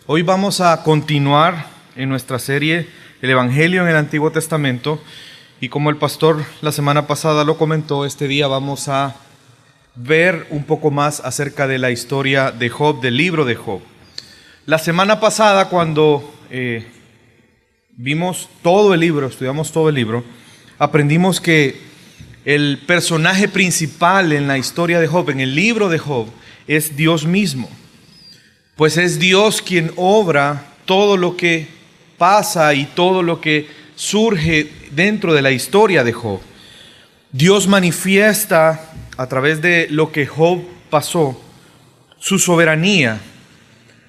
Hoy vamos a continuar en nuestra serie El Evangelio en el Antiguo Testamento y como el pastor la semana pasada lo comentó, este día vamos a ver un poco más acerca de la historia de Job, del libro de Job. La semana pasada cuando vimos todo el libro, estudiamos todo el libro, aprendimos que el personaje principal en la historia de Job, en el libro de Job, es Dios mismo. Pues es Dios quien obra todo lo que pasa y todo lo que surge dentro de la historia de Job. Dios manifiesta a través de lo que Job pasó su soberanía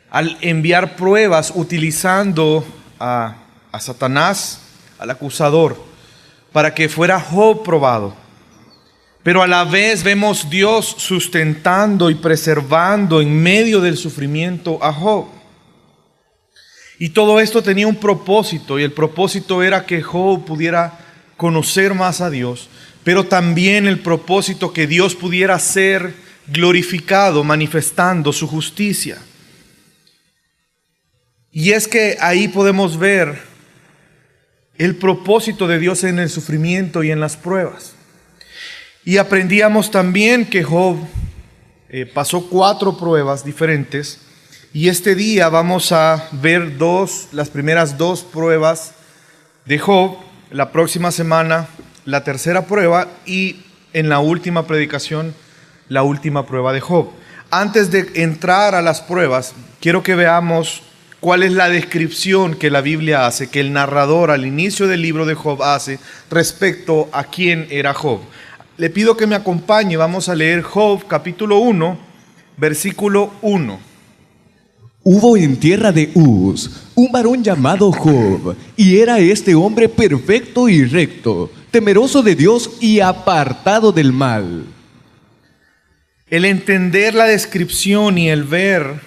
al enviar pruebas utilizando a Satanás, al acusador, para que fuera Job probado. Pero a la vez vemos Dios sustentando y preservando en medio del sufrimiento a Job. Y todo esto tenía un propósito, y el propósito era que Job pudiera conocer más a Dios, pero también el propósito que Dios pudiera ser glorificado manifestando su justicia. Y es que ahí podemos ver el propósito de Dios en el sufrimiento y en las pruebas. Y aprendíamos también que Job pasó 4 pruebas diferentes. Y este día vamos a ver las primeras 2 pruebas de Job. La próxima semana la tercera prueba y en la última predicación la última prueba de Job. Antes de entrar a las pruebas, quiero que veamos cuál es la descripción que la Biblia hace, que el narrador al inicio del libro de Job hace respecto a quién era Job. Le pido que me acompañe, vamos a leer Job capítulo 1, versículo 1. Hubo en tierra de Uz un varón llamado Job, y era este hombre perfecto y recto, temeroso de Dios y apartado del mal. El entender la descripción y el ver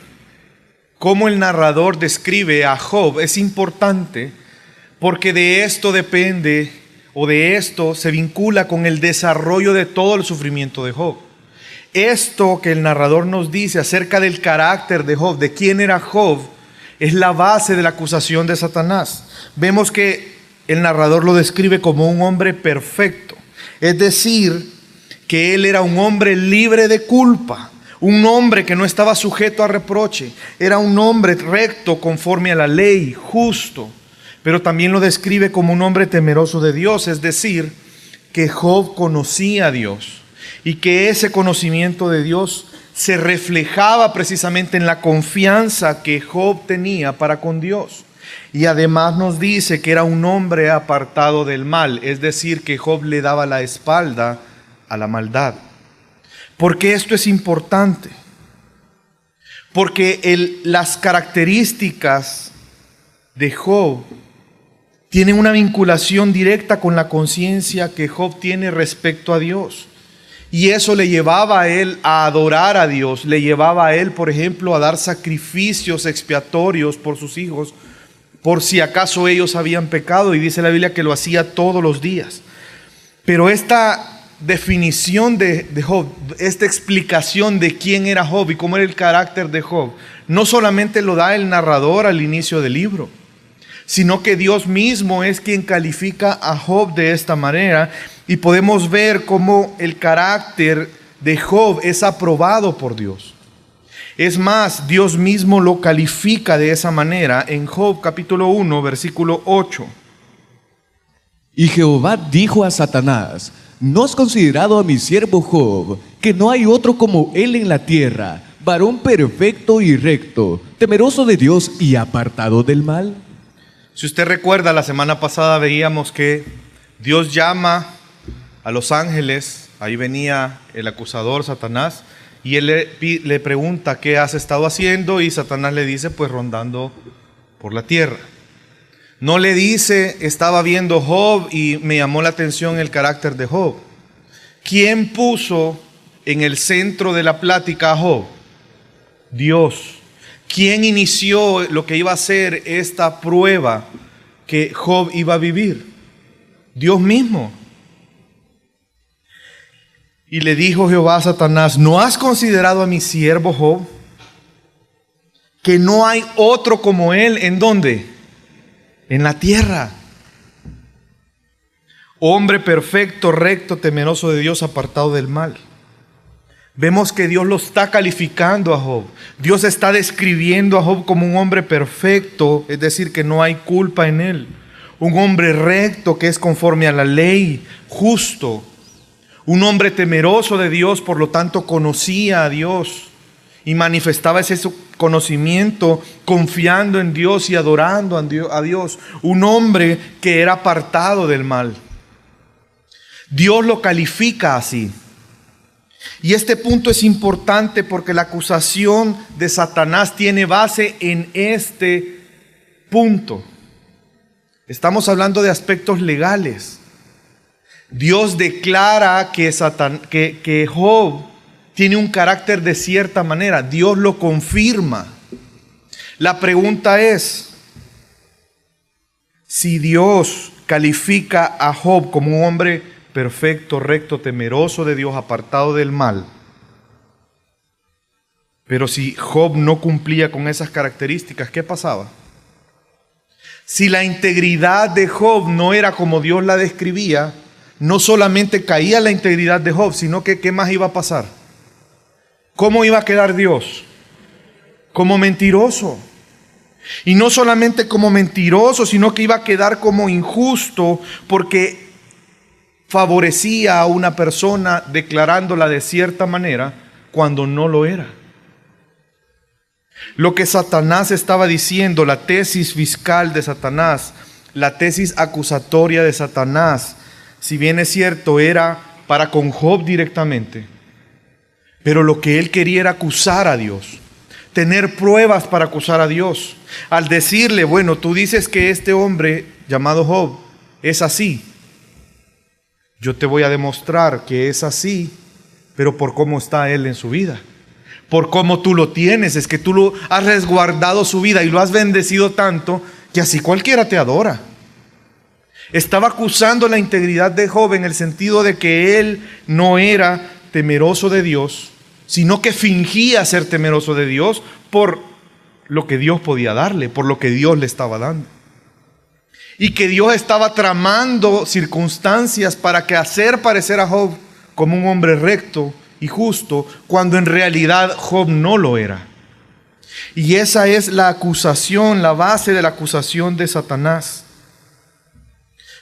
cómo el narrador describe a Job es importante, porque de esto depende, o de esto se vincula con el desarrollo de todo el sufrimiento de Job. Esto que el narrador nos dice acerca del carácter de Job, de quién era Job, es la base de la acusación de Satanás. Vemos que el narrador lo describe como un hombre perfecto, es decir, que él era un hombre libre de culpa, un hombre que no estaba sujeto a reproche, era un hombre recto conforme a la ley, justo, pero también lo describe como un hombre temeroso de Dios, es decir, que Job conocía a Dios y que ese conocimiento de Dios se reflejaba precisamente en la confianza que Job tenía para con Dios. Y además nos dice que era un hombre apartado del mal, es decir, que Job le daba la espalda a la maldad. ¿Por qué esto es importante? Porque las características de Job tienen una vinculación directa con la conciencia que Job tiene respecto a Dios. Y eso le llevaba a él a adorar a Dios, le llevaba a él, por ejemplo, a dar sacrificios expiatorios por sus hijos, por si acaso ellos habían pecado, y dice la Biblia que lo hacía todos los días. Pero esta definición de Job, esta explicación de quién era Job y cómo era el carácter de Job, no solamente lo da el narrador al inicio del libro, sino que Dios mismo es quien califica a Job de esta manera, y podemos ver cómo el carácter de Job es aprobado por Dios. Es más, Dios mismo lo califica de esa manera en Job capítulo 1, versículo 8. Y Jehová dijo a Satanás: ¿no has considerado a mi siervo Job, que no hay otro como él en la tierra, varón perfecto y recto, temeroso de Dios y apartado del mal? Si usted recuerda, la semana pasada veíamos que Dios llama a los ángeles, ahí venía el acusador Satanás, y él le pregunta qué has estado haciendo, y Satanás le dice, pues rondando por la tierra. No le dice, estaba viendo Job y me llamó la atención el carácter de Job. ¿Quién puso en el centro de la plática a Job? Dios. ¿Quién inició lo que iba a ser esta prueba que Job iba a vivir? Dios mismo. Y le dijo Jehová a Satanás: ¿no has considerado a mi siervo Job, que no hay otro como Él. ¿En dónde? En la tierra. Hombre perfecto, recto, temeroso de Dios, apartado del mal. Vemos que Dios lo está calificando a Job. Dios está describiendo a Job como un hombre perfecto, es decir, que no hay culpa en él. Un hombre recto que es conforme a la ley, justo. Un hombre temeroso de Dios, por lo tanto conocía a Dios y manifestaba ese conocimiento confiando en Dios y adorando a Dios. Un hombre que era apartado del mal. Dios lo califica así. Y este punto es importante porque la acusación de Satanás tiene base en este punto. Estamos hablando de aspectos legales. Dios declara que Job tiene un carácter de cierta manera. Dios lo confirma. La pregunta es, si Dios califica a Job como un hombre perfecto, recto, temeroso de Dios, apartado del mal, pero si Job no cumplía con esas características, ¿qué pasaba? Si la integridad de Job no era como Dios la describía, no solamente caía la integridad de Job, sino que ¿qué más iba a pasar? ¿Cómo iba a quedar Dios? Como mentiroso. Y no solamente como mentiroso, sino que iba a quedar como injusto, porque favorecía a una persona declarándola de cierta manera cuando no lo era. Lo que Satanás estaba diciendo, la tesis fiscal de Satanás, la tesis acusatoria de Satanás, si bien es cierto, era para con Job directamente, pero lo que él quería era acusar a Dios, tener pruebas para acusar a Dios. Al decirle, bueno, tú dices que este hombre llamado Job es así, yo te voy a demostrar que es así, pero por cómo está él en su vida. Por cómo tú lo tienes, es que tú lo has resguardado su vida y lo has bendecido tanto que así cualquiera te adora. Estaba acusando la integridad de Job en el sentido de que él no era temeroso de Dios, sino que fingía ser temeroso de Dios por lo que Dios podía darle, por lo que Dios le estaba dando. Y que Dios estaba tramando circunstancias para que hacer parecer a Job como un hombre recto y justo, cuando en realidad Job no lo era. Y esa es la acusación, la base de la acusación de Satanás.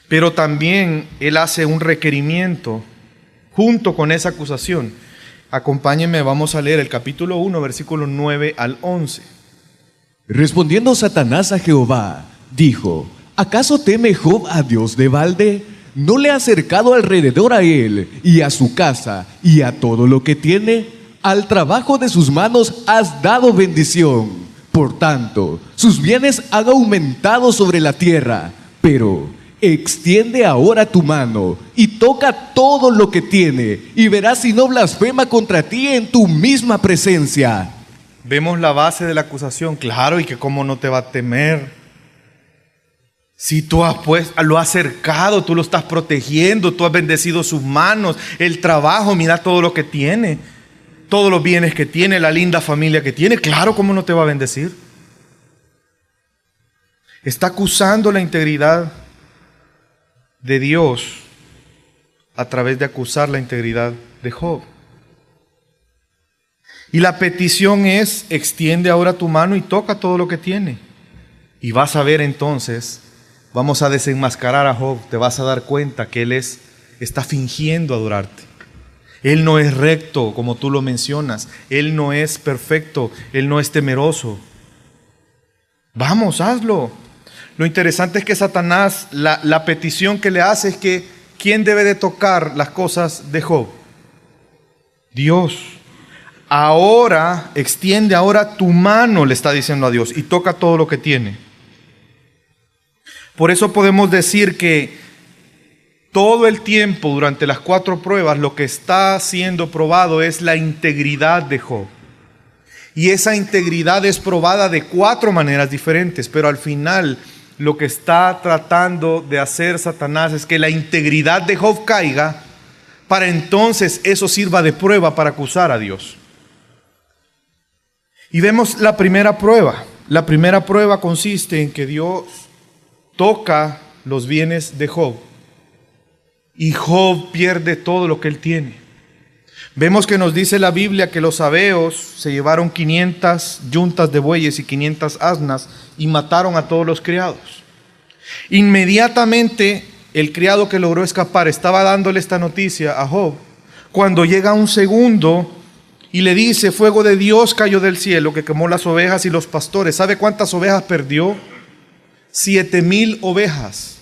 Pero también él hace un requerimiento junto con esa acusación. Acompáñenme, vamos a leer el capítulo 1, versículos 9 al 11. Respondiendo Satanás a Jehová, dijo: ¿acaso teme Job a Dios de balde? ¿No le ha acercado alrededor a él y a su casa y a todo lo que tiene? Al trabajo de sus manos has dado bendición. Por tanto, sus bienes han aumentado sobre la tierra. Pero extiende ahora tu mano y toca todo lo que tiene, y verás si no blasfema contra ti en tu misma presencia. Vemos la base de la acusación, claro, y que cómo no te va a temer. Si tú lo has cercado, tú lo estás protegiendo, tú has bendecido sus manos, el trabajo, mira todo lo que tiene, todos los bienes que tiene, la linda familia que tiene, claro, ¿cómo no te va a bendecir? Está acusando la integridad de Dios a través de acusar la integridad de Job. Y la petición es: extiende ahora tu mano y toca todo lo que tiene. Y vas a ver entonces, vamos a desenmascarar a Job, te vas a dar cuenta que él está fingiendo adorarte. Él no es recto como tú lo mencionas, él no es perfecto, él no es temeroso. Vamos, hazlo. Lo interesante es que Satanás, la petición que le hace es que ¿quién debe de tocar las cosas de Job? Dios. Ahora, extiende ahora tu mano, le está diciendo a Dios, y toca todo lo que tiene. Por eso podemos decir que todo el tiempo durante las 4 pruebas lo que está siendo probado es la integridad de Job. Y esa integridad es probada de 4 maneras diferentes, pero al final lo que está tratando de hacer Satanás es que la integridad de Job caiga, para entonces eso sirva de prueba para acusar a Dios. Y vemos la primera prueba. La primera prueba consiste en que Dios toca los bienes de Job y Job pierde todo lo que él tiene. Vemos que nos dice la Biblia que los sabeos se llevaron 500 yuntas de bueyes y 500 asnas y mataron a todos los criados. Inmediatamente el criado que logró escapar estaba dándole esta noticia a Job, cuando llega un segundo y le dice: fuego de Dios cayó del cielo que quemó las ovejas y los pastores. ¿Sabe cuántas ovejas perdió? 7,000 ovejas.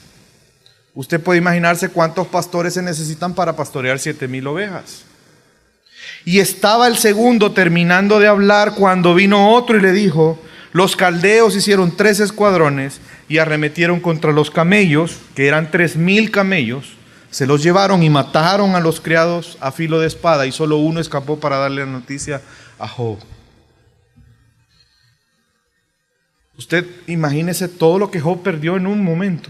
Usted puede imaginarse cuántos pastores se necesitan para pastorear 7,000 ovejas. Y estaba el segundo terminando de hablar cuando vino otro y le dijo: los caldeos hicieron 3 escuadrones y arremetieron contra los camellos, que eran 3,000 camellos, se los llevaron y mataron a los criados a filo de espada, y solo uno escapó para darle la noticia a Job. Usted imagínese todo lo que Job perdió en un momento.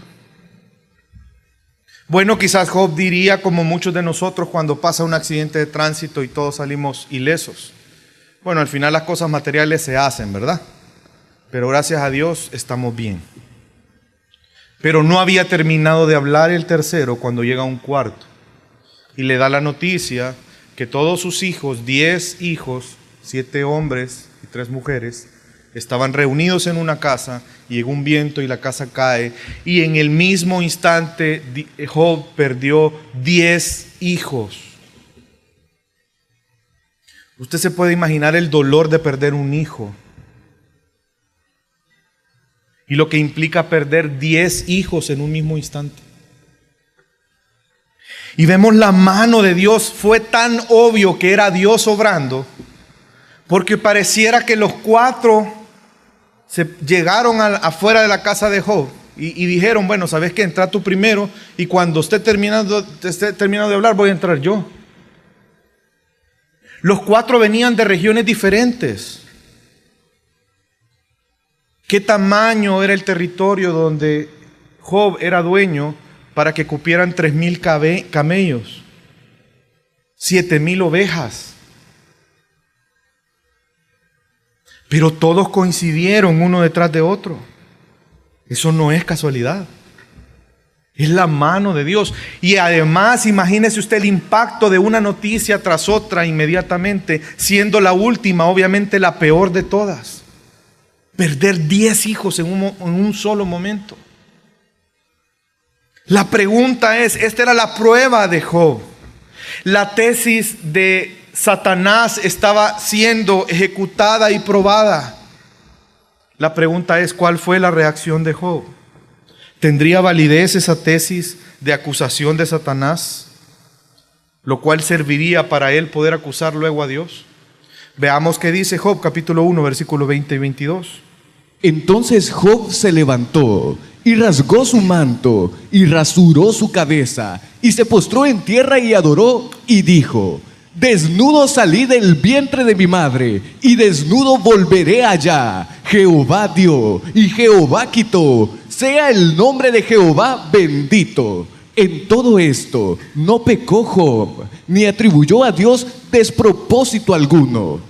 Bueno, quizás Job diría, como muchos de nosotros, cuando pasa un accidente de tránsito y todos salimos ilesos: bueno, al final las cosas materiales se hacen, ¿verdad? Pero gracias a Dios estamos bien. Pero no había terminado de hablar el tercero cuando llega un cuarto y le da la noticia que todos sus hijos, 10 hijos, 7 hombres y 3 mujeres, estaban reunidos en una casa, y llegó un viento y la casa cae, y en el mismo instante Job perdió 10 hijos. Usted se puede imaginar el dolor de perder un hijo y lo que implica perder 10 hijos en un mismo instante. Y vemos la mano de Dios. Fue tan obvio que era Dios obrando, porque pareciera que los 4 se llegaron afuera de la casa de Job y dijeron: bueno, ¿sabes qué? Entra tú primero, y cuando esté terminando de hablar voy a entrar yo. Los 4 venían de regiones diferentes. ¿Qué tamaño era el territorio donde Job era dueño para que cupieran 3,000 camellos, 7,000 ovejas? Pero todos coincidieron uno detrás de otro. Eso no es casualidad. Es la mano de Dios. Y además, imagínese usted el impacto de una noticia tras otra inmediatamente, siendo la última obviamente la peor de todas. Perder 10 hijos en un solo momento. La pregunta es, esta era la prueba de Job. La tesis de Satanás estaba siendo ejecutada y probada. La pregunta es, ¿cuál fue la reacción de Job? ¿Tendría validez esa tesis de acusación de Satanás, lo cual serviría para él poder acusar luego a Dios? Veamos qué dice Job, capítulo 1, versículos 20 y 22. Entonces Job se levantó y rasgó su manto y rasuró su cabeza y se postró en tierra y adoró y dijo: desnudo salí del vientre de mi madre y desnudo volveré allá. Jehová dio y Jehová quitó, sea el nombre de Jehová bendito. En todo esto no pecó Job, ni atribuyó a Dios despropósito alguno.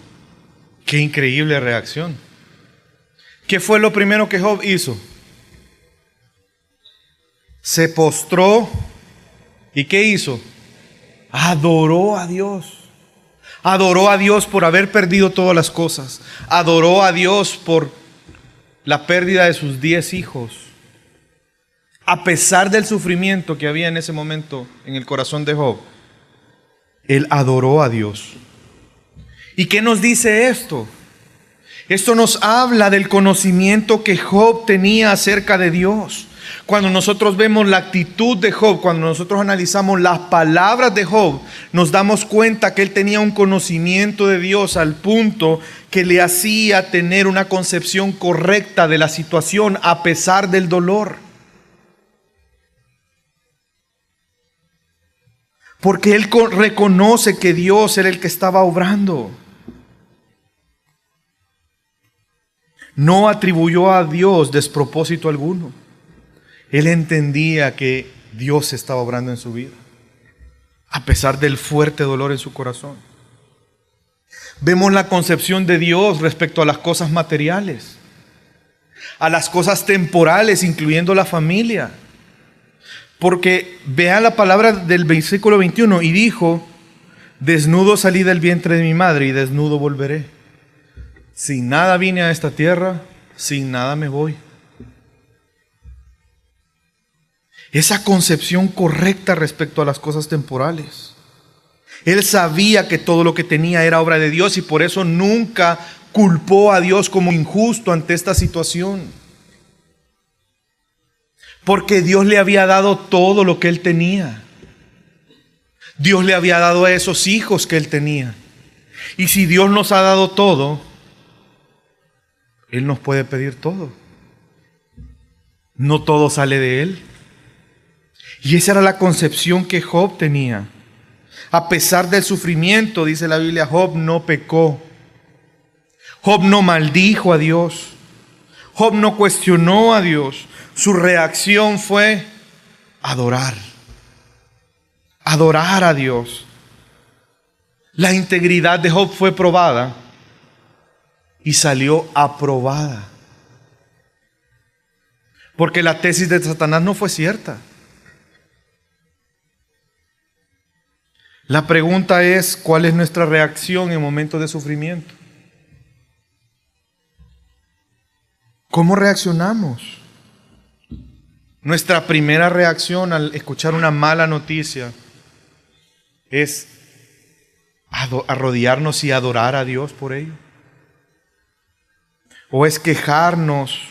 Qué increíble reacción. ¿Qué fue lo primero que Job hizo? Se postró. ¿Y qué hizo? Adoró a Dios. Adoró a Dios por haber perdido todas las cosas. Adoró a Dios por la pérdida de sus 10 hijos. A pesar del sufrimiento que había en ese momento en el corazón de Job, él adoró a Dios. ¿Y qué nos dice esto? Esto nos habla del conocimiento que Job tenía acerca de Dios. Cuando nosotros vemos la actitud de Job, cuando nosotros analizamos las palabras de Job, nos damos cuenta que él tenía un conocimiento de Dios al punto que le hacía tener una concepción correcta de la situación a pesar del dolor. Porque él reconoce que Dios era el que estaba obrando. No atribuyó a Dios despropósito alguno. Él entendía que Dios estaba obrando en su vida, a pesar del fuerte dolor en su corazón. Vemos la concepción de Dios respecto a las cosas materiales, a las cosas temporales, incluyendo la familia. Porque vean la palabra del versículo 21, y dijo: desnudo salí del vientre de mi madre y desnudo volveré. Sin nada vine a esta tierra, sin nada me voy. Esa concepción correcta respecto a las cosas temporales. Él sabía que todo lo que tenía era obra de Dios y por eso nunca culpó a Dios como injusto ante esta situación. Porque Dios le había dado todo lo que él tenía. Dios le había dado a esos hijos que él tenía. Y si Dios nos ha dado todo, Él nos puede pedir todo. No todo sale de Él. Y esa era la concepción que Job tenía. A pesar del sufrimiento, dice la Biblia, Job no pecó. Job no maldijo a Dios. Job no cuestionó a Dios. Su reacción fue adorar. Adorar a Dios. La integridad de Job fue probada y salió aprobada. Porque la tesis de Satanás no fue cierta. La pregunta es, ¿cuál es nuestra reacción en momentos de sufrimiento? ¿Cómo reaccionamos? Nuestra primera reacción al escuchar una mala noticia es arrodillarnos y adorar a Dios por ello. ¿O es quejarnos,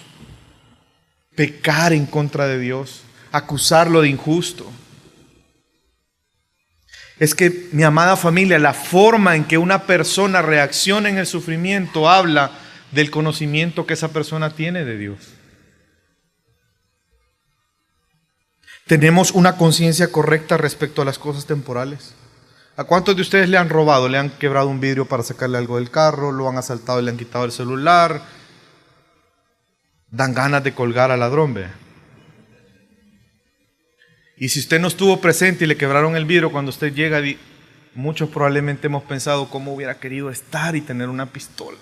pecar en contra de Dios, acusarlo de injusto? Es que, mi amada familia, la forma en que una persona reacciona en el sufrimiento habla del conocimiento que esa persona tiene de Dios. ¿Tenemos una conciencia correcta respecto a las cosas temporales? ¿A cuántos de ustedes le han robado? ¿Le han quebrado un vidrio para sacarle algo del carro? ¿Lo han asaltado y le han quitado el celular? Dan ganas de colgar al ladrón, ¿ve? Y si usted no estuvo presente y le quebraron el vidrio, cuando usted llega, muchos probablemente hemos pensado cómo hubiera querido estar y tener una pistola.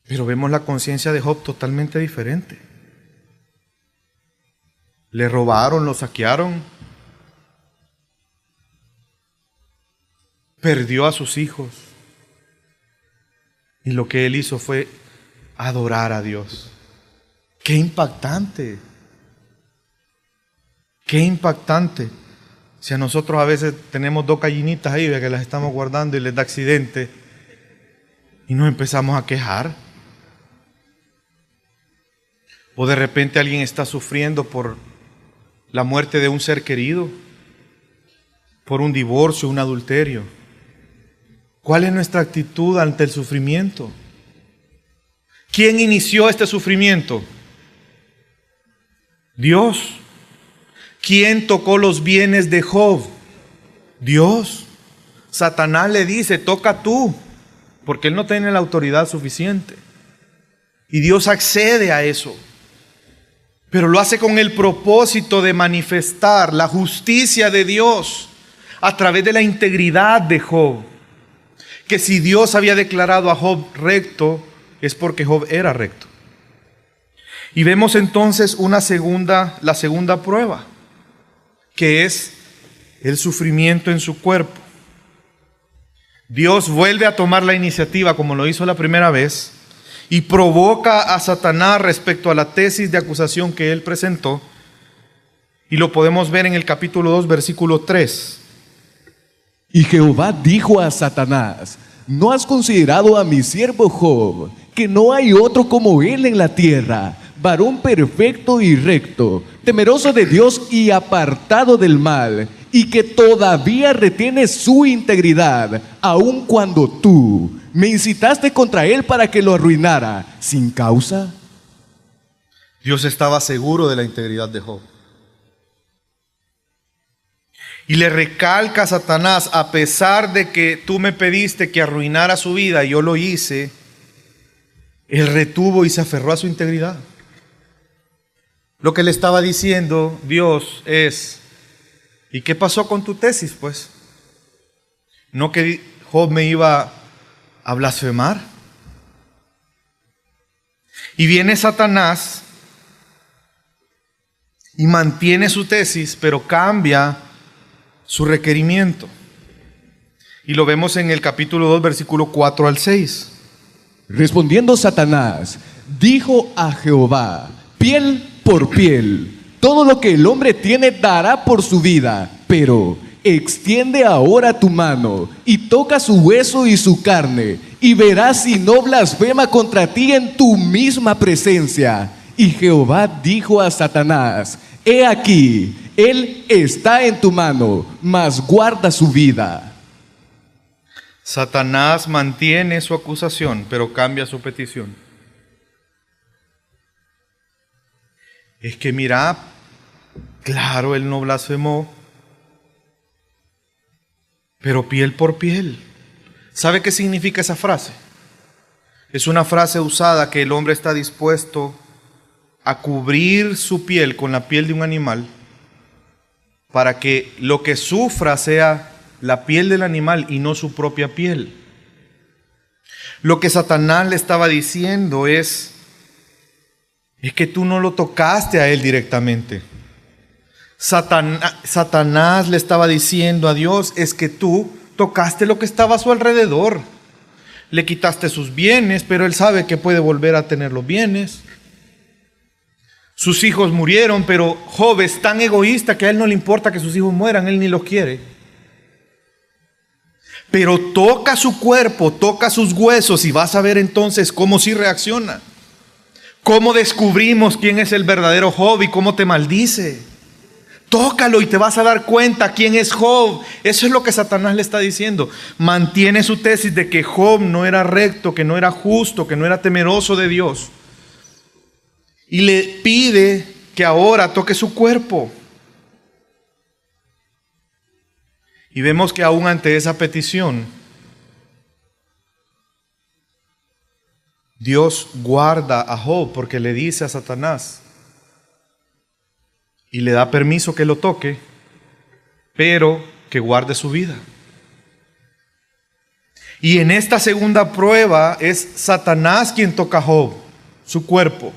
Pero vemos la conciencia de Job totalmente diferente. Le robaron, lo saquearon, perdió a sus hijos. Y lo que él hizo fue adorar a Dios. ¡Qué impactante! ¡Qué impactante! Si a nosotros a veces tenemos dos gallinitas ahí que las estamos guardando y les da accidente y nos empezamos a quejar. O de repente alguien está sufriendo por la muerte de un ser querido, por un divorcio, un adulterio. ¿Cuál es nuestra actitud ante el sufrimiento? ¿Quién inició este sufrimiento? Dios. ¿Quién tocó los bienes de Job? Dios. Satanás le dice, toca tú, porque él no tiene la autoridad suficiente. Y Dios accede a eso. Pero lo hace con el propósito de manifestar la justicia de Dios a través de la integridad de Job. Que si Dios había declarado a Job recto, es porque Job era recto. Y vemos entonces la segunda prueba, que es el sufrimiento en su cuerpo. Dios vuelve a tomar la iniciativa como lo hizo la primera vez y provoca a Satanás respecto a la tesis de acusación que él presentó. Y lo podemos ver en el capítulo 2, versículo 3. Y Jehová dijo a Satanás: ¿no has considerado a mi siervo Job, que no hay otro como él en la tierra, varón perfecto y recto, temeroso de Dios y apartado del mal, y que todavía retiene su integridad, aun cuando tú me incitaste contra él para que lo arruinara sin causa? Dios estaba seguro de la integridad de Job. Y le recalca a Satanás, a pesar de que tú me pediste que arruinara su vida, yo lo hice, él retuvo y se aferró a su integridad. Lo que le estaba diciendo Dios es, ¿Y qué pasó con tu tesis, pues? ¿No que Job me iba a blasfemar? Y viene Satanás y mantiene su tesis, pero cambia su requerimiento. Y lo vemos en el capítulo 2, versículo 4 al 6. Respondiendo Satanás, dijo a Jehová: piel por piel, todo lo que el hombre tiene dará por su vida, pero extiende ahora tu mano y toca su hueso y su carne, y verás si no blasfema contra ti en tu misma presencia. Y Jehová dijo a Satanás: he aquí, él está en tu mano, mas guarda su vida. Satanás mantiene su acusación, pero cambia su petición. Es que mira, claro, él no blasfemó, pero piel por piel. ¿Sabe qué significa esa frase? Es una frase usada que el hombre está dispuesto a cubrir su piel con la piel de un animal para que lo que sufra sea la piel del animal y no su propia piel. Lo que Satanás le estaba diciendo es que tú no lo tocaste a él directamente. Satanás le estaba diciendo a Dios, es que tú tocaste lo que estaba a su alrededor. Le quitaste sus bienes, pero él sabe que puede volver a tener los bienes. Sus hijos murieron, pero Job es tan egoísta que a él no le importa que sus hijos mueran, él ni los quiere. Pero toca su cuerpo, toca sus huesos y vas a ver entonces cómo sí reacciona. Cómo descubrimos quién es el verdadero Job y cómo te maldice. Tócalo y te vas a dar cuenta quién es Job. Eso es lo que Satanás le está diciendo. Mantiene su tesis de que Job no era recto, que no era justo, que no era temeroso de Dios. Y le pide que ahora toque su cuerpo. Y vemos que aún ante esa petición, Dios guarda a Job porque le dice a Satanás y le da permiso que lo toque, pero que guarde su vida. Y en esta segunda prueba es Satanás quien toca a Job, su cuerpo.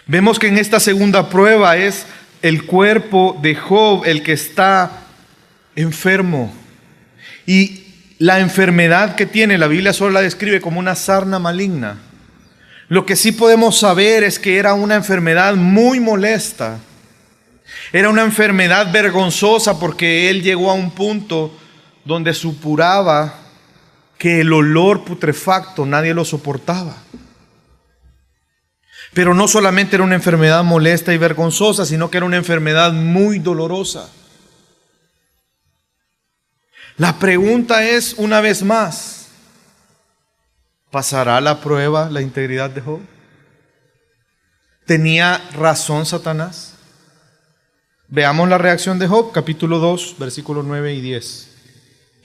Vemos que en esta segunda prueba es el cuerpo de Job el que está enfermo. Y la enfermedad que tiene, la Biblia solo la describe como una sarna maligna. Lo que sí podemos saber es que era una enfermedad muy molesta. Era una enfermedad vergonzosa porque él llegó a un punto donde supuraba que el olor putrefacto nadie lo soportaba. Pero no solamente era una enfermedad molesta y vergonzosa, sino que era una enfermedad muy dolorosa. La pregunta es, una vez más, ¿pasará la prueba la integridad de Job? ¿Tenía razón Satanás? Veamos la reacción de Job, capítulo 2, versículos 9 y 10.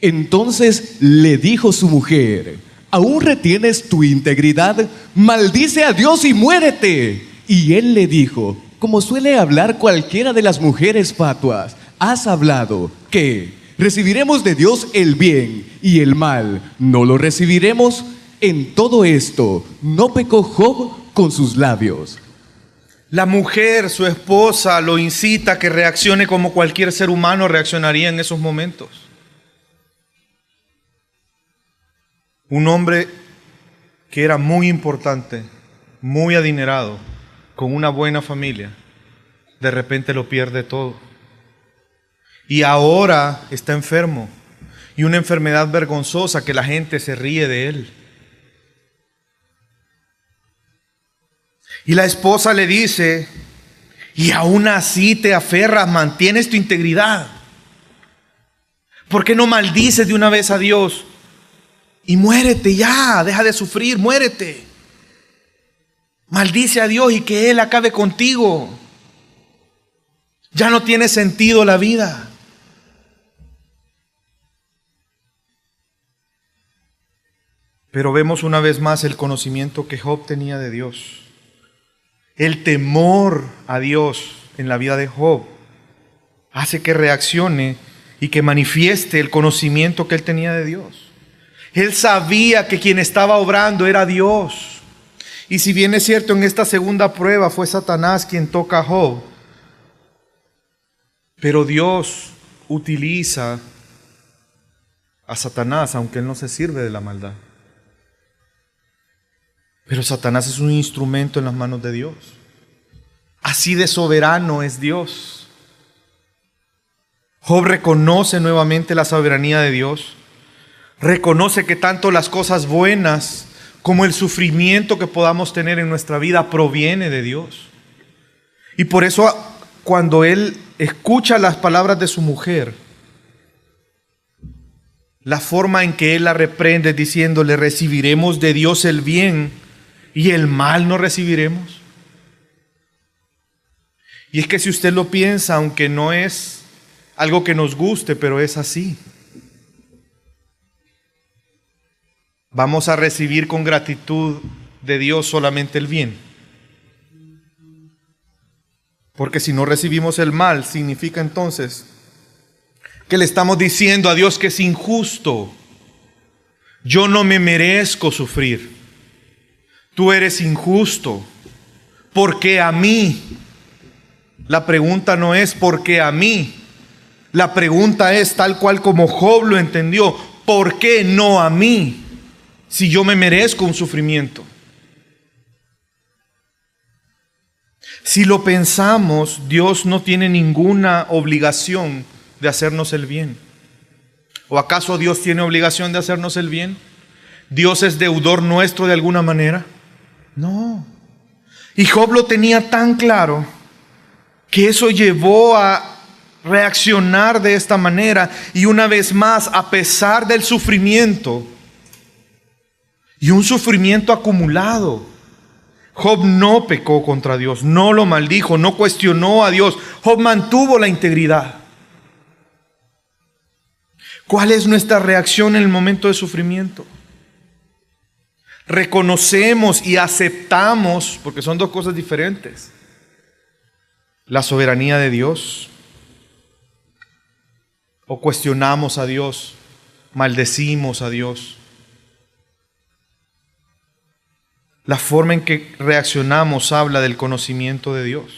Entonces le dijo su mujer: ¿aún retienes tu integridad? Maldice a Dios y muérete. Y él le dijo, como suele hablar cualquiera de las mujeres fatuas: has hablado, ¿qué? ¿Recibiremos de Dios el bien y el mal no lo recibiremos? En todo esto no pecó Job con sus labios. La mujer, su esposa, lo incita a que reaccione como cualquier ser humano reaccionaría en esos momentos. Un hombre que era muy importante, muy adinerado, con una buena familia, de repente lo pierde todo. Y ahora está enfermo, y una enfermedad vergonzosa que la gente se ríe de él. Y la esposa le dice, y aún así te aferras, mantienes tu integridad. ¿Por qué no maldices de una vez a Dios? Y muérete ya, deja de sufrir, muérete. Maldice a Dios y que Él acabe contigo. Ya no tiene sentido la vida. Pero vemos una vez más el conocimiento que Job tenía de Dios. El temor a Dios en la vida de Job hace que reaccione y que manifieste el conocimiento que él tenía de Dios. Él sabía que quien estaba obrando era Dios. Y si bien es cierto, en esta segunda prueba fue Satanás quien toca a Job, pero Dios utiliza a Satanás, aunque él no se sirve de la maldad. Pero Satanás es un instrumento en las manos de Dios. Así de soberano es Dios. Job reconoce nuevamente la soberanía de Dios. Reconoce que tanto las cosas buenas como el sufrimiento que podamos tener en nuestra vida proviene de Dios. Y por eso cuando él escucha las palabras de su mujer, la forma en que él la reprende diciéndole: recibiremos de Dios el bien y el mal no recibiremos. Y es que si usted lo piensa, aunque no es algo que nos guste, pero es así. Vamos a recibir con gratitud de Dios solamente el bien. Porque si no recibimos el mal, significa entonces que le estamos diciendo a Dios que es injusto. Yo no me merezco sufrir. Tú eres injusto. ¿Por qué a mí? La pregunta no es ¿por qué a mí? La pregunta es tal cual como Job lo entendió: ¿por qué no a mí? Si yo me merezco un sufrimiento. Si lo pensamos, Dios no tiene ninguna obligación de hacernos el bien. ¿O acaso Dios tiene obligación de hacernos el bien? ¿Dios es deudor nuestro de alguna manera? No. Y Job lo tenía tan claro que eso llevó a reaccionar de esta manera. Y una vez más, a pesar del sufrimiento, y un sufrimiento acumulado, Job no pecó contra Dios, no lo maldijo, no cuestionó a Dios. Job mantuvo la integridad. ¿Cuál es nuestra reacción en el momento de sufrimiento? Reconocemos y aceptamos, porque son dos cosas diferentes, la soberanía de Dios, o cuestionamos a Dios, maldecimos a Dios. La forma en que reaccionamos habla del conocimiento de Dios.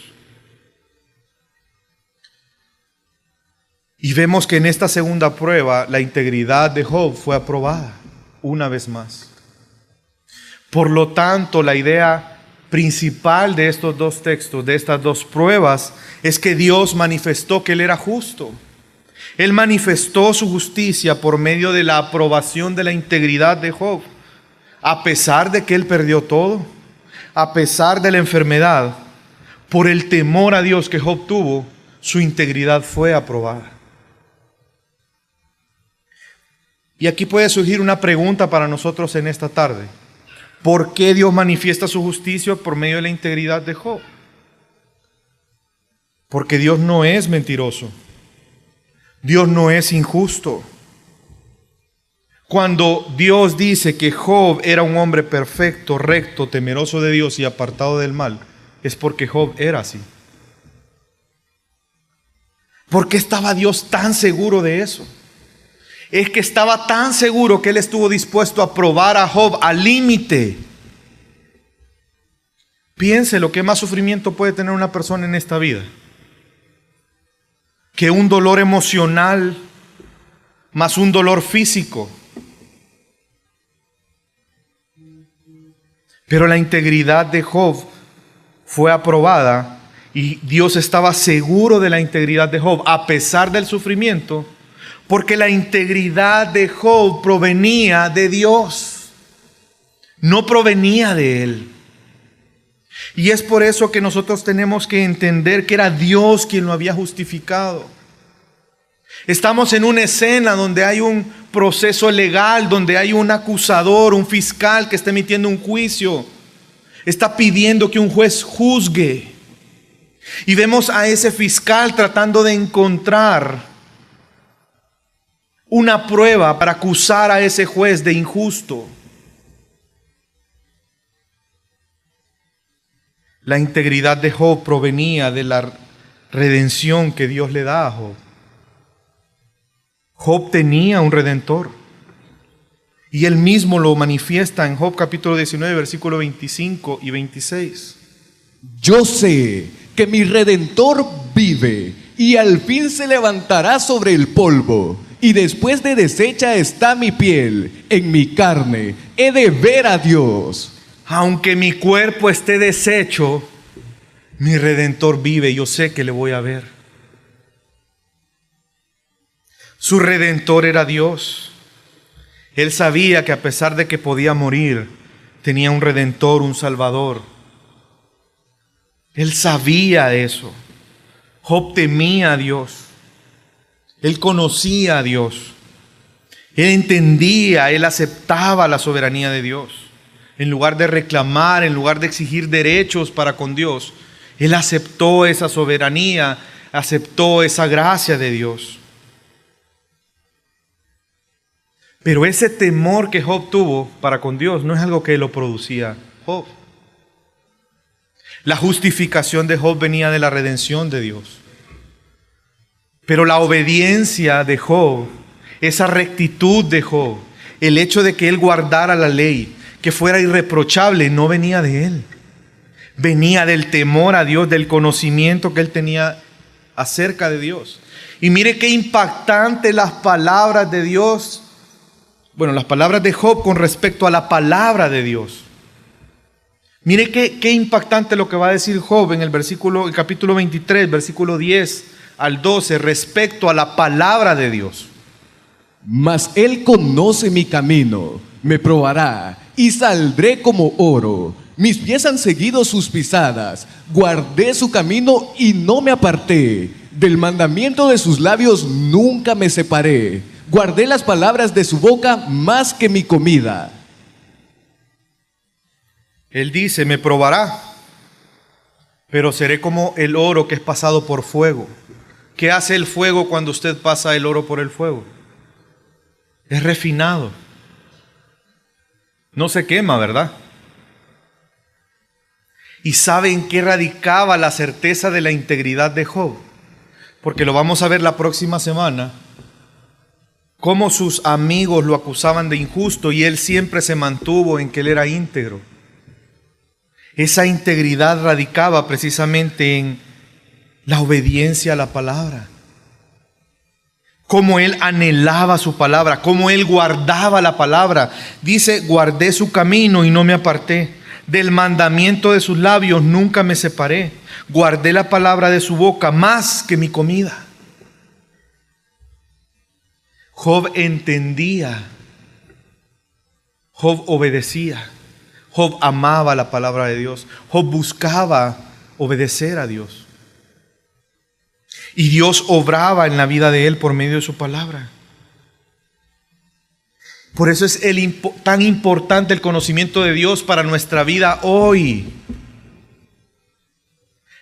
Y vemos que en esta segunda prueba la integridad de Job fue aprobada una vez más. Por lo tanto, la idea principal de estos dos textos, de estas dos pruebas, es que Dios manifestó que Él era justo. Él manifestó su justicia por medio de la aprobación de la integridad de Job. A pesar de que él perdió todo, a pesar de la enfermedad, por el temor a Dios que Job tuvo, su integridad fue aprobada. Y aquí puede surgir una pregunta para nosotros en esta tarde. ¿Por qué Dios manifiesta su justicia por medio de la integridad de Job? Porque Dios no es mentiroso. Dios no es injusto. Cuando Dios dice que Job era un hombre perfecto, recto, temeroso de Dios y apartado del mal, es porque Job era así. ¿Por qué estaba Dios tan seguro de eso? Es que estaba tan seguro que Él estuvo dispuesto a probar a Job al límite. Piense lo que más sufrimiento puede tener una persona en esta vida. Que un dolor emocional más un dolor físico. Pero la integridad de Job fue aprobada y Dios estaba seguro de la integridad de Job a pesar del sufrimiento, porque la integridad de Job provenía de Dios, no provenía de él. Y es por eso que nosotros tenemos que entender que era Dios quien lo había justificado. Estamos en una escena donde hay un proceso legal, donde hay un acusador, un fiscal que está emitiendo un juicio. Está pidiendo que un juez juzgue. Y vemos a ese fiscal tratando de encontrar una prueba para acusar a ese juez de injusto. La integridad de Job provenía de la redención que Dios le da a Job. Job tenía un redentor. Y él mismo lo manifiesta en Job capítulo 19, versículos 25 y 26. Yo sé que mi Redentor vive y al fin se levantará sobre el polvo. Y después de deshecha está mi piel, en mi carne he de ver a Dios. Aunque mi cuerpo esté deshecho, mi Redentor vive, yo sé que le voy a ver. Su Redentor era Dios. Él sabía que a pesar de que podía morir, tenía un Redentor, un Salvador. Él sabía eso. Job temía a Dios. Él conocía a Dios. Él entendía, él aceptaba la soberanía de Dios. En lugar de reclamar, en lugar de exigir derechos para con Dios, él aceptó esa soberanía, aceptó esa gracia de Dios. Pero ese temor que Job tuvo para con Dios no es algo que lo producía Job. La justificación de Job venía de la redención de Dios. Pero la obediencia de Job, esa rectitud de Job, el hecho de que él guardara la ley, que fuera irreprochable, no venía de él. Venía del temor a Dios, del conocimiento que él tenía acerca de Dios. Y mire qué impactante las palabras de Dios. Bueno, las palabras de Job con respecto a la palabra de Dios. Mire qué impactante lo que va a decir Job en el capítulo 23, versículo 10 al 12, respecto a la palabra de Dios. Mas él conoce mi camino, me probará y saldré como oro. Mis pies han seguido sus pisadas, guardé su camino y no me aparté. Del mandamiento de sus labios nunca me separé. Guardé las palabras de su boca más que mi comida. Él dice, me probará, pero seré como el oro que es pasado por fuego. ¿Qué hace el fuego cuando usted pasa el oro por el fuego? Es refinado. No se quema, ¿verdad? ¿Y sabe en qué radicaba la certeza de la integridad de Job? Porque lo vamos a ver la próxima semana. Cómo sus amigos lo acusaban de injusto y él siempre se mantuvo en que él era íntegro. Esa integridad radicaba precisamente en la obediencia a la palabra. Cómo él anhelaba su palabra, cómo él guardaba la palabra. Dice, guardé su camino y no me aparté. Del mandamiento de sus labios nunca me separé. Guardé la palabra de su boca más que mi comida. Job entendía, Job obedecía, Job amaba la palabra de Dios, Job buscaba obedecer a Dios. Y Dios obraba en la vida de él por medio de su palabra. Por eso es tan importante el conocimiento de Dios para nuestra vida hoy.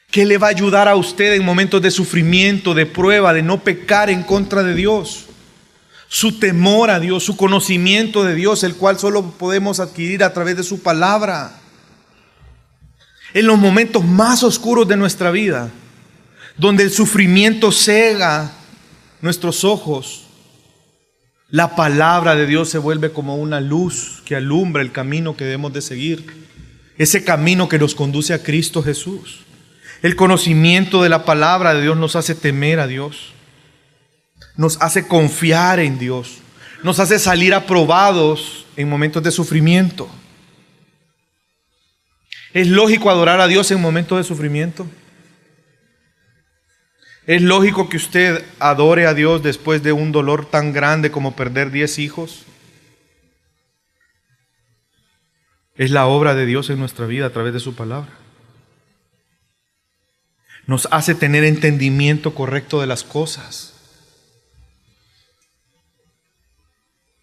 ¿Qué le va a ayudar a usted en momentos de sufrimiento, de prueba, de no pecar en contra de Dios? Su temor a Dios, su conocimiento de Dios, el cual solo podemos adquirir a través de su palabra. En los momentos más oscuros de nuestra vida, donde el sufrimiento cega nuestros ojos, la palabra de Dios se vuelve como una luz que alumbra el camino que debemos de seguir. Ese camino que nos conduce a Cristo Jesús. El conocimiento de la palabra de Dios nos hace temer a Dios. Nos hace confiar en Dios. Nos hace salir aprobados en momentos de sufrimiento. ¿Es lógico adorar a Dios en momentos de sufrimiento? ¿Es lógico que usted adore a Dios después de un dolor tan grande como perder 10 hijos? Es la obra de Dios en nuestra vida a través de su palabra. Nos hace tener entendimiento correcto de las cosas.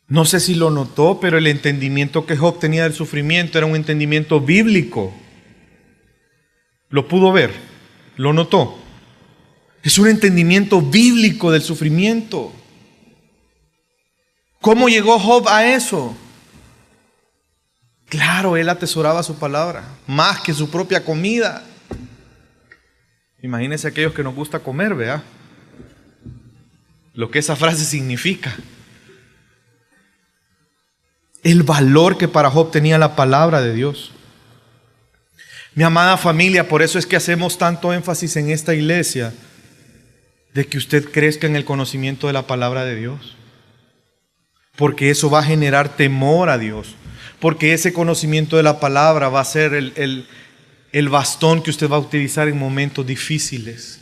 No sé si lo notó, pero el entendimiento que Job tenía del sufrimiento era un entendimiento bíblico. ¿Lo pudo ver? ¿Lo notó? Es un entendimiento bíblico del sufrimiento. ¿Cómo llegó Job a eso? Claro, él atesoraba su palabra, más que su propia comida. Imagínense aquellos que nos gusta comer, ¿verdad? Lo que esa frase significa. El valor que para Job tenía la palabra de Dios. Mi amada familia, por eso es que hacemos tanto énfasis en esta iglesia de que usted crezca en el conocimiento de la palabra de Dios. Porque eso va a generar temor a Dios. Porque ese conocimiento de la palabra va a ser el bastón que usted va a utilizar en momentos difíciles.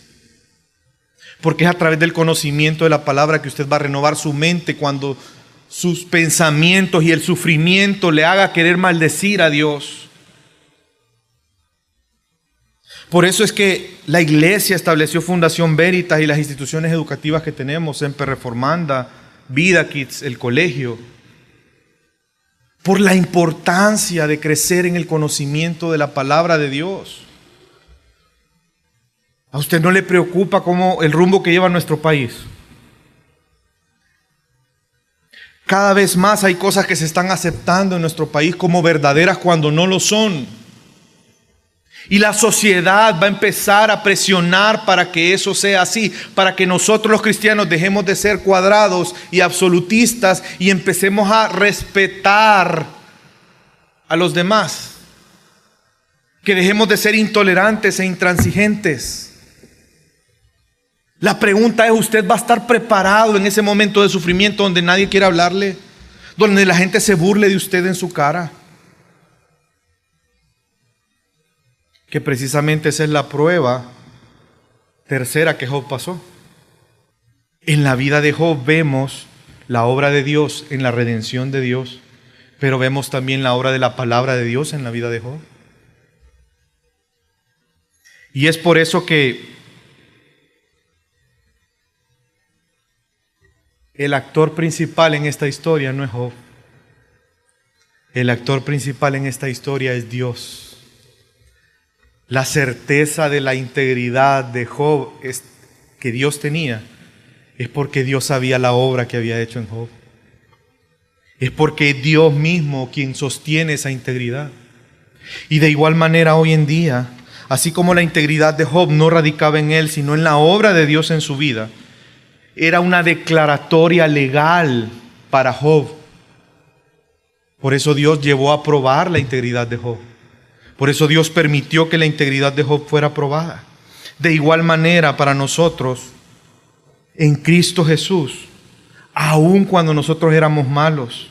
Porque es a través del conocimiento de la palabra que usted va a renovar su mente cuando sus pensamientos y el sufrimiento le haga querer maldecir a Dios. Por eso es que la iglesia estableció Fundación Veritas y las instituciones educativas que tenemos, Semper Reformanda, Vida Kids, el colegio, por la importancia de crecer en el conocimiento de la palabra de Dios. ¿A usted no le preocupa cómo el rumbo que lleva nuestro país? Cada vez más hay cosas que se están aceptando en nuestro país como verdaderas cuando no lo son. Y la sociedad va a empezar a presionar para que eso sea así, para que nosotros los cristianos dejemos de ser cuadrados y absolutistas y empecemos a respetar a los demás. Que dejemos de ser intolerantes e intransigentes. La pregunta es, ¿usted va a estar preparado en ese momento de sufrimiento donde nadie quiere hablarle? Donde la gente se burle de usted en su cara. Que precisamente esa es la prueba tercera que Job pasó. En la vida de Job vemos la obra de Dios en la redención de Dios, pero vemos también la obra de la palabra de Dios en la vida de Job. Y es por eso que el actor principal en esta historia no es Job. El actor principal en esta historia es Dios. La certeza de la integridad de Job que Dios tenía es porque Dios sabía la obra que había hecho en Job. Es porque Dios mismo quien sostiene esa integridad. Y de igual manera hoy en día, así como la integridad de Job no radicaba en él, sino en la obra de Dios en su vida, era una declaratoria legal para Job. Por eso Dios llevó a probar la integridad de Job. Por eso Dios permitió que la integridad de Job fuera probada. De igual manera para nosotros, en Cristo Jesús, aun cuando nosotros éramos malos,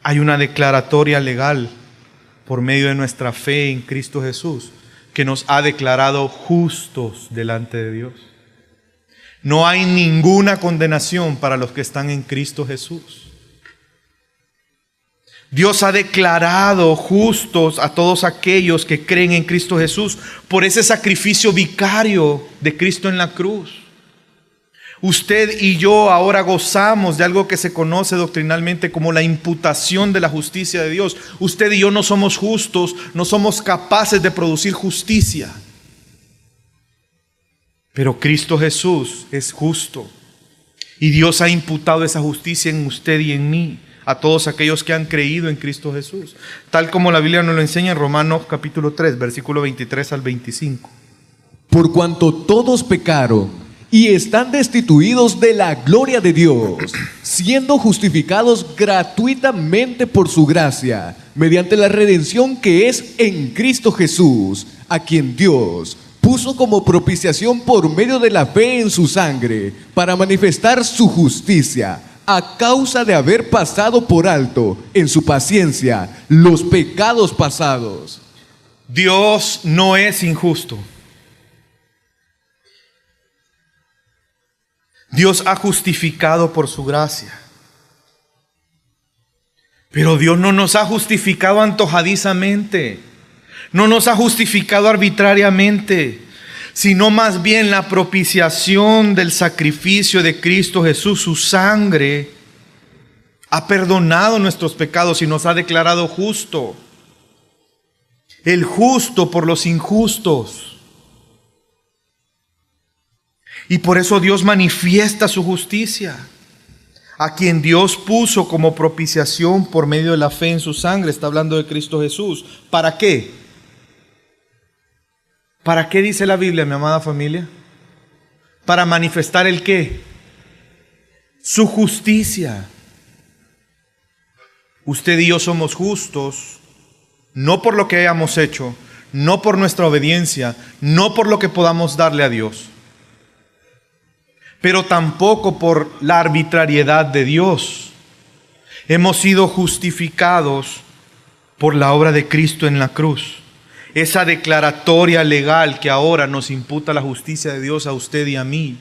hay una declaratoria legal por medio de nuestra fe en Cristo Jesús que nos ha declarado justos delante de Dios. No hay ninguna condenación para los que están en Cristo Jesús. Dios ha declarado justos a todos aquellos que creen en Cristo Jesús por ese sacrificio vicario de Cristo en la cruz. Usted y yo ahora gozamos de algo que se conoce doctrinalmente como la imputación de la justicia de Dios. Usted y yo no somos justos, no somos capaces de producir justicia. Pero Cristo Jesús es justo y Dios ha imputado esa justicia en usted y en mí, a todos aquellos que han creído en Cristo Jesús, tal como la Biblia nos lo enseña en Romanos capítulo 3, versículo 23 al 25. Por cuanto todos pecaron y están destituidos de la gloria de Dios, siendo justificados gratuitamente por su gracia, mediante la redención que es en Cristo Jesús, a quien Dios puso como propiciación por medio de la fe en su sangre, para manifestar su justicia, a causa de haber pasado por alto en su paciencia los pecados pasados. Dios no es injusto. Dios ha justificado por su gracia. Pero Dios no nos ha justificado antojadizamente. No nos ha justificado arbitrariamente, sino más bien la propiciación del sacrificio de Cristo Jesús. Su sangre ha perdonado nuestros pecados y nos ha declarado justo. El justo por los injustos. Y por eso Dios manifiesta su justicia, a quien Dios puso como propiciación por medio de la fe en su sangre. Está hablando de Cristo Jesús. ¿Para qué? ¿Para qué dice la Biblia, mi amada familia? Para manifestar ¿el qué? Su justicia. Usted y yo somos justos, no por lo que hayamos hecho, no por nuestra obediencia, no por lo que podamos darle a Dios, pero tampoco por la arbitrariedad de Dios. Hemos sido justificados por la obra de Cristo en la cruz. Esa declaratoria legal que ahora nos imputa la justicia de Dios a usted y a mí.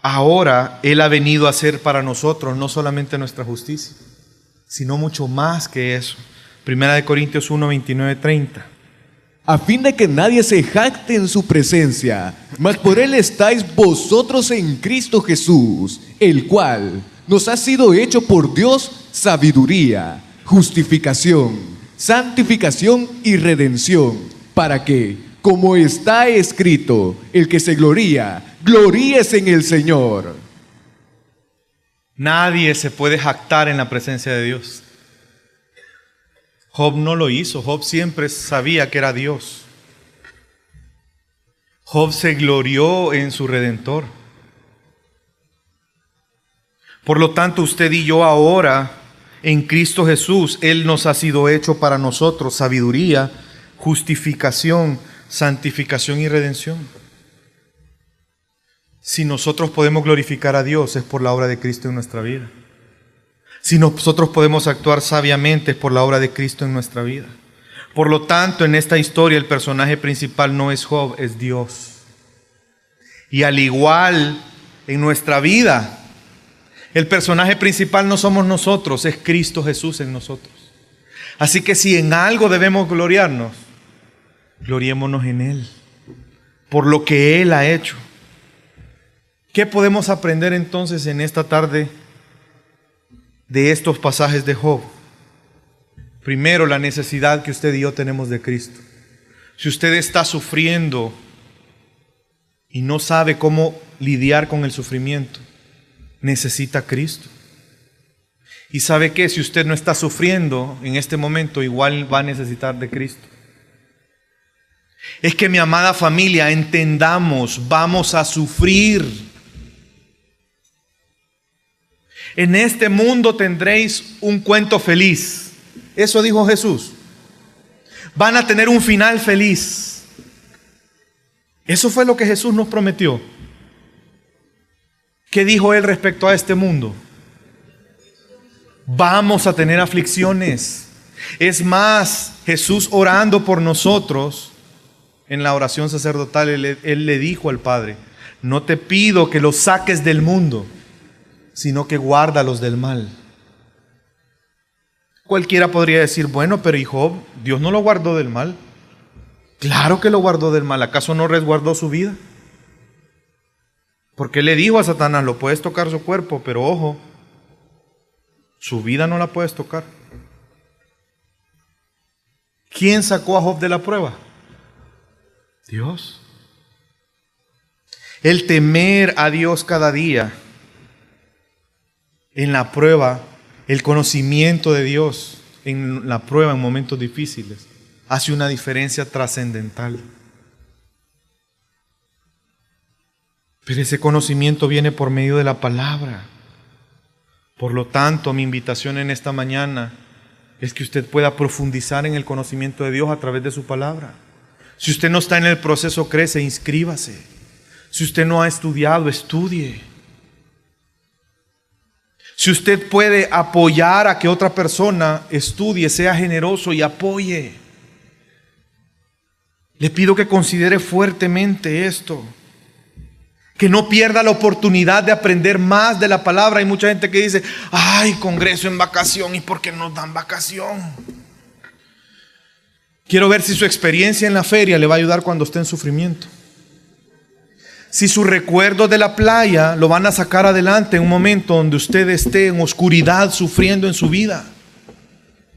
Ahora Él ha venido a ser para nosotros no solamente nuestra justicia, sino mucho más que eso. Primera de Corintios 1, 29, 30. A fin de que nadie se jacte en su presencia, mas por Él estáis vosotros en Cristo Jesús, el cual nos ha sido hecho por Dios sabiduría, justificación, santificación y redención, para que, como está escrito, el que se gloría, gloríese en el Señor. Nadie se puede jactar en la presencia de Dios. Job no lo hizo. Job siempre sabía que era Dios. Job se glorió en su Redentor. Por lo tanto, usted y yo ahora, en Cristo Jesús, Él nos ha sido hecho para nosotros sabiduría, justificación, santificación y redención. Si nosotros podemos glorificar a Dios, es por la obra de Cristo en nuestra vida. Si nosotros podemos actuar sabiamente, es por la obra de Cristo en nuestra vida. Por lo tanto, en esta historia el personaje principal no es Job, es Dios. Y al igual en nuestra vida, el personaje principal no somos nosotros, es Cristo Jesús en nosotros. Así que si en algo debemos gloriarnos, gloriémonos en Él, por lo que Él ha hecho. ¿Qué podemos aprender entonces en esta tarde de estos pasajes de Job? Primero, la necesidad que usted y yo tenemos de Cristo. Si usted está sufriendo y no sabe cómo lidiar con el sufrimiento, necesita a Cristo. Y sabe que si usted no está sufriendo en este momento, igual va a necesitar de Cristo. Es que, mi amada familia, entendamos, vamos a sufrir. En este mundo tendréis un cuento feliz. Eso dijo Jesús. Van a tener un final feliz. Eso fue lo que Jesús nos prometió. ¿Qué dijo Él respecto a este mundo? Vamos a tener aflicciones. Es más, Jesús orando por nosotros, en la oración sacerdotal, Él le dijo al Padre: no te pido que los saques del mundo, sino que guárdalos del mal. Cualquiera podría decir, bueno, pero ¿y Job? ¿Dios no lo guardó del mal? Claro que lo guardó del mal. ¿Acaso no resguardó su vida? Porque le dijo a Satanás, lo puedes tocar su cuerpo, pero ojo, su vida no la puedes tocar. ¿Quién sacó a Job de la prueba? Dios. El temer a Dios cada día en la prueba, el conocimiento de Dios en la prueba, en momentos difíciles, hace una diferencia trascendental. Pero ese conocimiento viene por medio de la palabra. Por lo tanto, mi invitación en esta mañana es que usted pueda profundizar en el conocimiento de Dios a través de su palabra. Si usted no está en el proceso, crece, inscríbase. Si usted no ha estudiado, estudie. Si usted puede apoyar a que otra persona estudie, sea generoso y apoye. Le pido que considere fuertemente esto. Que no pierda la oportunidad de aprender más de la palabra. Hay mucha gente que dice, ay, congreso en vacación, ¿y por qué nos dan vacación? Quiero ver si su experiencia en la feria le va a ayudar cuando esté en sufrimiento. Si sus recuerdos de la playa lo van a sacar adelante en un momento donde usted esté en oscuridad sufriendo en su vida.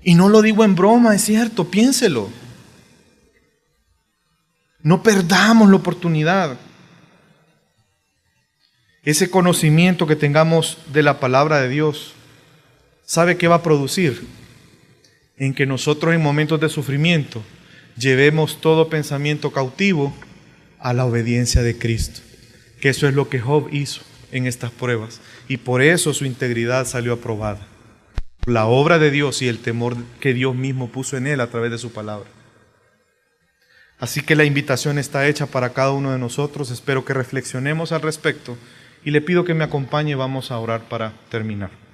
Y no lo digo en broma, es cierto, piénselo. No perdamos la oportunidad. Ese conocimiento que tengamos de la palabra de Dios, ¿sabe qué va a producir? en que nosotros en momentos de sufrimiento llevemos todo pensamiento cautivo a la obediencia de Cristo. Que eso es lo que Job hizo en estas pruebas. Y por eso su integridad salió aprobada. La obra de Dios y el temor que Dios mismo puso en él a través de su palabra. Así que la invitación está hecha para cada uno de nosotros. Espero que reflexionemos al respecto y le pido que me acompañe. Vamos a orar para terminar.